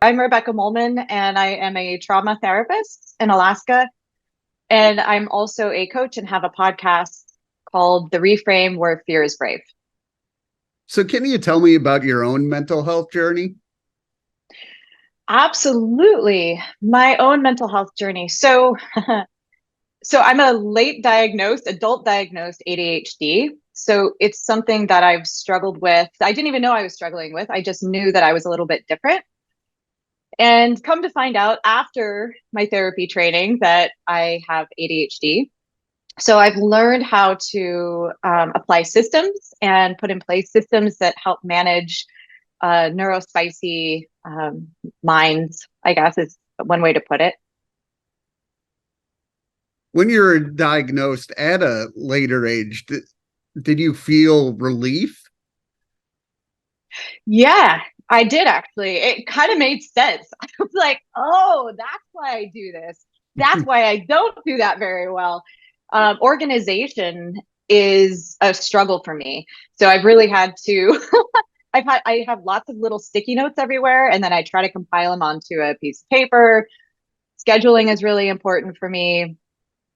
I'm Rebecca Mohlman, and I am a trauma therapist in Alaska. And I'm also a coach and have a podcast called The Reframe, where fear is brave. So, can you tell me about your own mental health journey? Absolutely. My own mental health journey. So I'm a late diagnosed, adult diagnosed ADHD. So it's something that I've struggled with. I didn't even know I was struggling with. I just knew that I was a little bit different. And come to find out after my therapy training that I have ADHD. So I've learned how to apply systems and put in place systems that help manage neurospicy minds, I guess is one way to put it. When you were diagnosed at a later age, did you feel relief? Yeah, I did actually. It kind of made sense. I was like, oh, that's why I do this. That's why I don't do that very well. Organization is a struggle for me. So I've really had to I have lots of little sticky notes everywhere, and then I try to compile them onto a piece of paper. Scheduling is really important for me,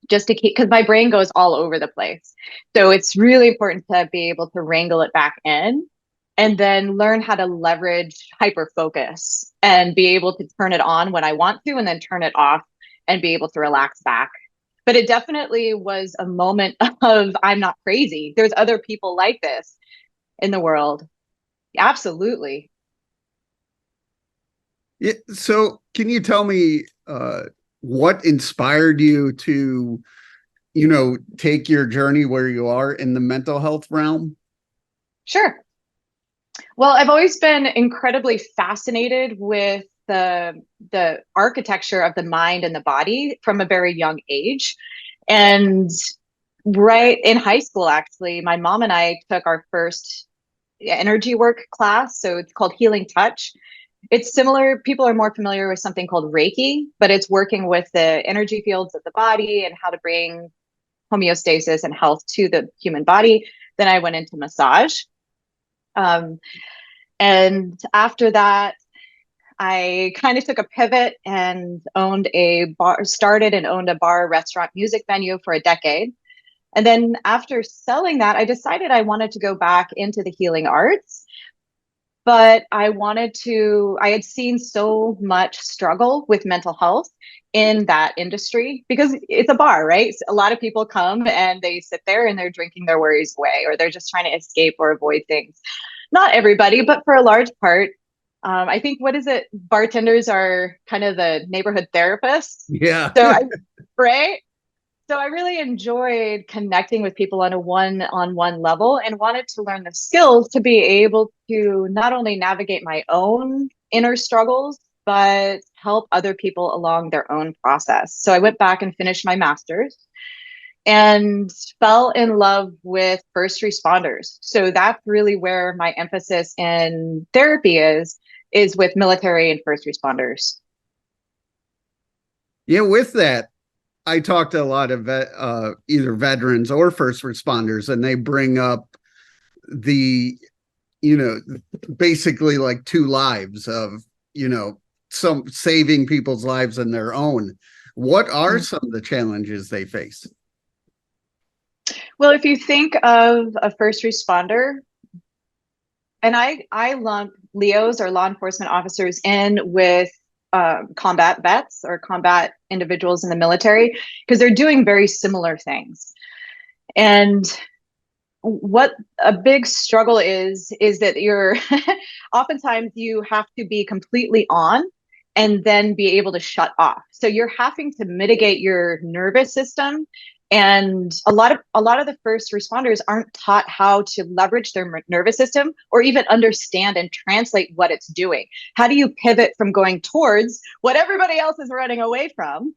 just to keep, because my brain goes all over the place. So it's really important to be able to wrangle it back in and then learn how to leverage hyper focus and be able to turn it on when I want to and then turn it off and be able to relax back. But it definitely was a moment of I'm not crazy. There's other people like this in the world. Absolutely. Yeah, so, can you tell me what inspired you to, take your journey where you are in the mental health realm? Sure. Well, I've always been incredibly fascinated with the architecture of the mind and the body from a very young age. And right in high school, actually, my mom and I took our first energy work class. So it's called Healing Touch. It's similar, people are more familiar with something called Reiki, but it's working with the energy fields of the body and how to bring homeostasis and health to the human body. Then I went into massage. Um, and after that, I kind of took a pivot and owned a bar, started and owned a bar, restaurant, music venue for a decade. And then after selling that, I decided I wanted to go back into the healing arts. But I had seen so much struggle with mental health in that industry because it's a bar, right? So a lot of people come and they sit there and they're drinking their worries away or they're just trying to escape or avoid things. Not everybody, but for a large part. I think what is it? Bartenders are kind of the neighborhood therapists. Yeah. So I, right? So I really enjoyed connecting with people on a one-on-one level and wanted to learn the skills to be able to not only navigate my own inner struggles, but help other people along their own process. So I went back and finished my master's and fell in love with first responders. So that's really where my emphasis in therapy is with military and first responders. Yeah, with that, I talk to a lot of either veterans or first responders, and they bring up the, you know, basically like two lives of, some saving people's lives and their own. What are some of the challenges they face? Well, if you think of a first responder, and I lump Leos or law enforcement officers in with combat vets or combat individuals in the military because they're doing very similar things. And what a big struggle is that you're oftentimes you have to be completely on and then be able to shut off. So you're having to mitigate your nervous system, and a lot of the first responders aren't taught how to leverage their nervous system or even understand and translate what it's doing. How do you pivot from going towards what everybody else is running away from,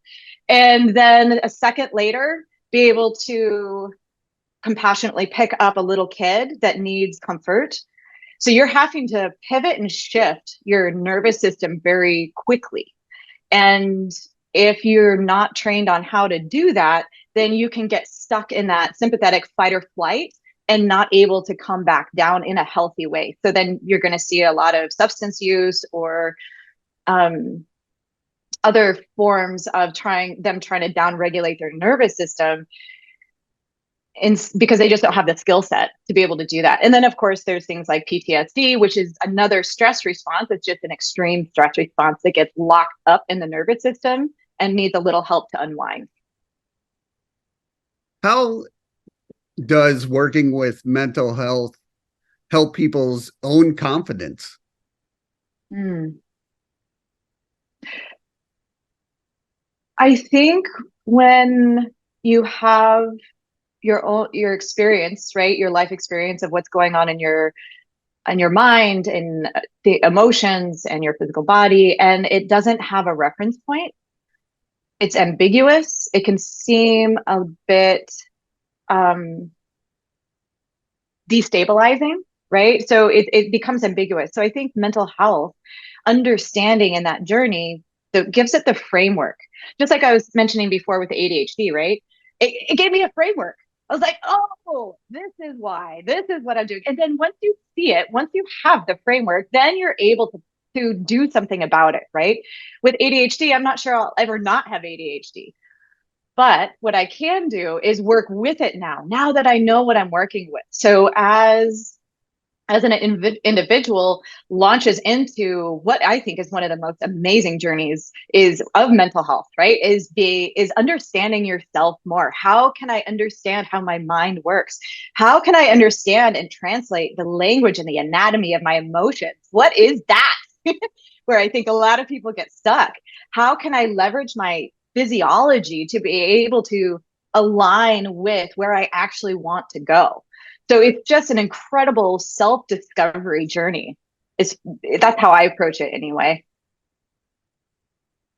and then a second later be able to compassionately pick up a little kid that needs comfort. So you're having to pivot and shift your nervous system very quickly. And if you're not trained on how to do that, then you can get stuck in that sympathetic fight or flight and not able to come back down in a healthy way. So then you're going to see a lot of substance use or um, other forms of trying to down regulate their nervous system, because they just don't have the skill set to be able to do that. And then, of course, there's things like PTSD, which is another stress response. It's just an extreme stress response that gets locked up in the nervous system and needs a little help to unwind. How does working with mental health help people's own confidence? I think when you have your experience, right, your life experience of what's going on in your mind and the emotions and your physical body, and it doesn't have a reference point, it's ambiguous, it can seem a bit um, destabilizing, right? So it becomes ambiguous. So I think mental health, understanding in that journey, that gives it the framework. Just like I was mentioning before with the ADHD, right? It gave me a framework. I was like, oh, this is why, this is what I'm doing. And then once you see it, once you have the framework, then you're able to do something about it, right? With ADHD, I'm not sure I'll ever not have ADHD. But what I can do is work with it now that I know what I'm working with. So as an individual launches into what I think is one of the most amazing journeys is of mental health, right? Is understanding yourself more. How can I understand how my mind works? How can I understand and translate the language and the anatomy of my emotions? What is that? Where I think a lot of people get stuck. How can I leverage my physiology to be able to align with where I actually want to go? So it's just an incredible self-discovery journey. It's That's how I approach it anyway.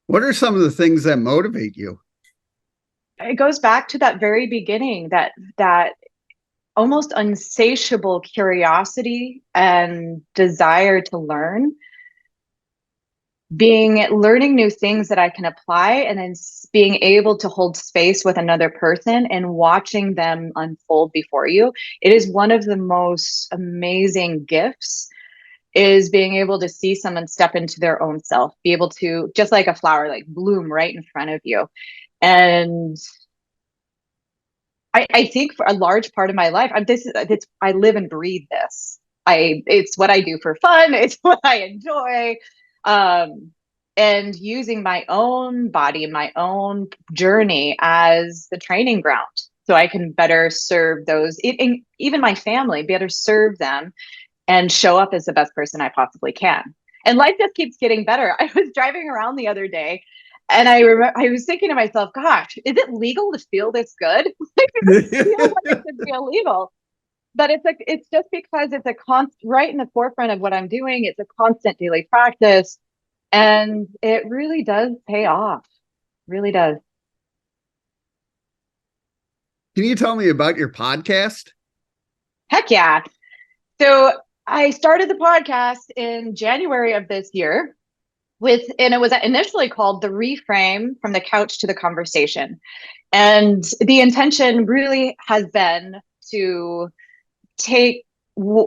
What are some of the things that motivate you? It goes back to that very beginning, that almost insatiable curiosity and desire to learn, learning new things that I can apply, and then being able to hold space with another person and watching them unfold before you. It is one of the most amazing gifts, is being able to see someone step into their own self, be able to, just like a flower, like bloom right in front of you. And I think for a large part of my life, I live and breathe this. It's what I do for fun. It's what I enjoy. Um, and using my own body and my own journey as the training ground, so I can better serve even my family, better serve them and show up as the best person I possibly can. And life just keeps getting better. I was driving around the other day and I was thinking to myself, gosh, is it legal to feel this good? Like, it feels like it should be illegal. But it's just because it's right in the forefront of what I'm doing. It's a constant daily practice. And it really does pay off. Really does. Can you tell me about your podcast? Heck yeah. So I started the podcast in January of this year, and it was initially called the Reframe, from the couch to the conversation. And the intention really has been to take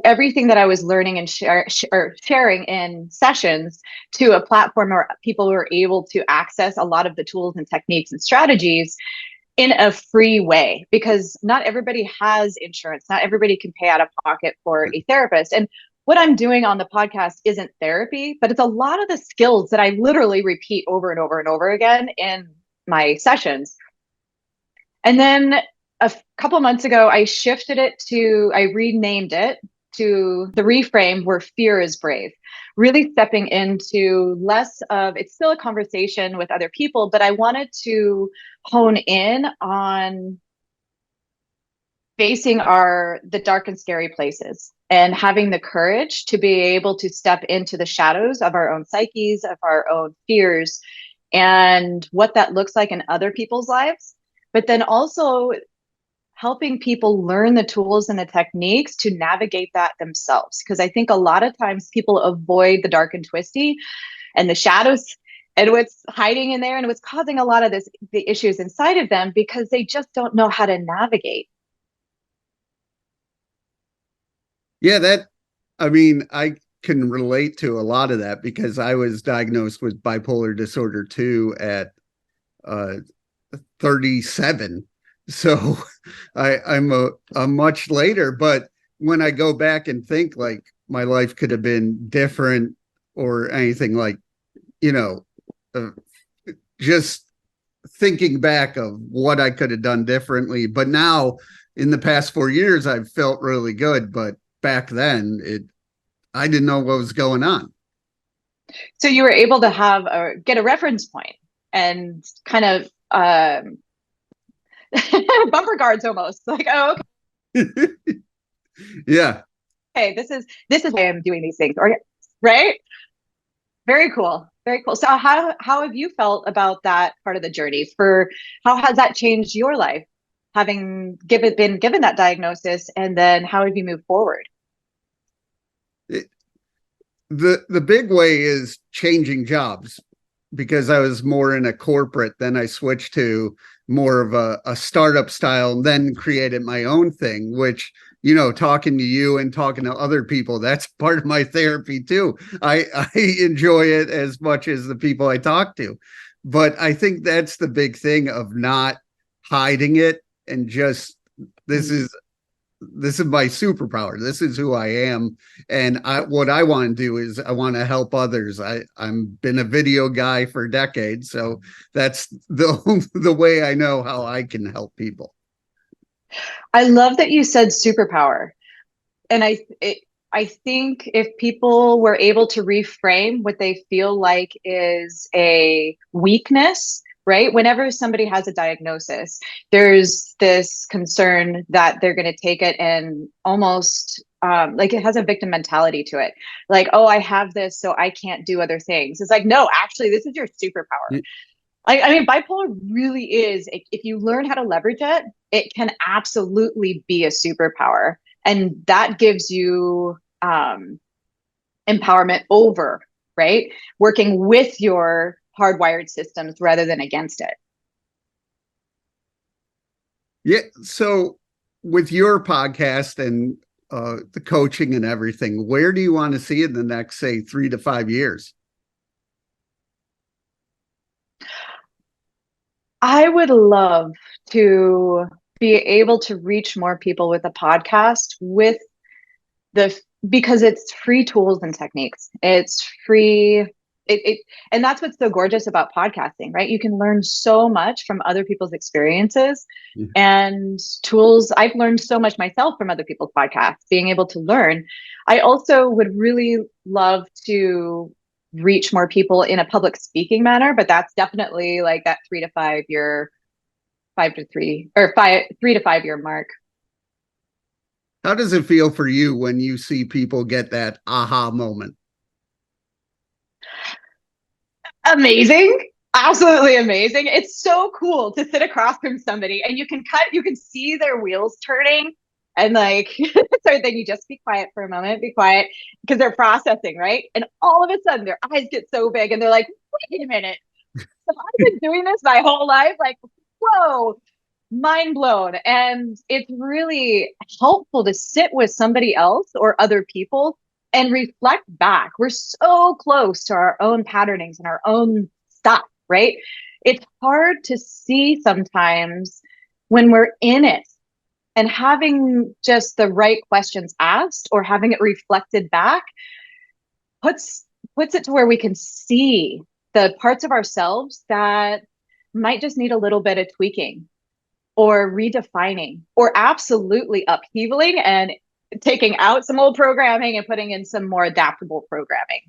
everything that I was learning and sharing in sessions to a platform where people were able to access a lot of the tools and techniques and strategies in a free way, because not everybody has insurance. Not everybody can pay out of pocket for a therapist. And what I'm doing on the podcast isn't therapy, but it's a lot of the skills that I literally repeat over and over and over again in my sessions. And then a couple months ago, I renamed it to the Reframe, where fear is brave. Really stepping into less of, it's still a conversation with other people, but I wanted to hone in on facing the dark and scary places, and having the courage to be able to step into the shadows of our own psyches, of our own fears, and what that looks like in other people's lives. But then also helping people learn the tools and the techniques to navigate that themselves. Because I think a lot of times people avoid the dark and twisty and the shadows and what's hiding in there and what's causing a lot of the issues inside of them, because they just don't know how to navigate. Yeah, I can relate to a lot of that because I was diagnosed with bipolar disorder 2 at 37. So I'm a much later, but when I go back and think like my life could have been different or anything like, you know, uh, just thinking back of what I could have done differently. But now in the past 4 years, I've felt really good. But back then I didn't know what was going on. So you were able to get a reference point and kind of bumper guards almost like, oh, Yeah. okay, this is why I'm doing these things, or right? Very cool. Very cool. So how have you felt about that part of the journey? For how has that changed your life, having been given that diagnosis, and then how have you moved forward? It, the big way is changing jobs because I was more in a corporate, then I switched to more of a startup style, and then created my own thing, which, you know, talking to you and talking to other people, that's part of my therapy too. I enjoy it as much as the people I talk to. But I think that's the big thing of not hiding it and just this Mm. is this is my superpower. This is who I am. And what I want to do is I want to help others. I'm been a video guy for decades. So that's the way I know how I can help people. I love that you said superpower. And I think if people were able to reframe what they feel like is a weakness, right? Whenever somebody has a diagnosis, there's this concern that they're going to take it and almost like it has a victim mentality to it. Like, oh, I have this, so I can't do other things. It's like, no, actually, this is your superpower. I mean, bipolar really is, if you learn how to leverage it, it can absolutely be a superpower. And that gives you empowerment over, right? Working with your hardwired systems rather than against it. Yeah. So with your podcast and the coaching and everything, where do you want to see it in the next, say, 3 to 5 years? I would love to be able to reach more people with a podcast with the because it's free tools and techniques. It's free. It and that's what's so gorgeous about podcasting, right? You can learn so much from other people's experiences Yeah. and tools. I've learned so much myself from other people's podcasts, being able to learn. I also would really love to reach more people in a public speaking manner, but that's definitely like that 3 to 5 year, 5 to 3 or 3 to 5 year mark. How does it feel for you when you see people get that aha moment? Amazing, absolutely amazing. It's so cool to sit across from somebody and you can see their wheels turning and like so then you just be quiet for a moment, be quiet because they're processing, right? And all of a sudden their eyes get so big and they're like, wait a minute, have I been doing this my whole life? Like, whoa, mind blown. And it's really helpful to sit with somebody else or other people and reflect back. We're so close to our own patternings and our own stuff, right? It's hard to see sometimes when we're in it, and having just the right questions asked or having it reflected back puts puts it to where we can see the parts of ourselves that might just need a little bit of tweaking or redefining or absolutely upheavaling and taking out some old programming and putting in some more adaptable programming.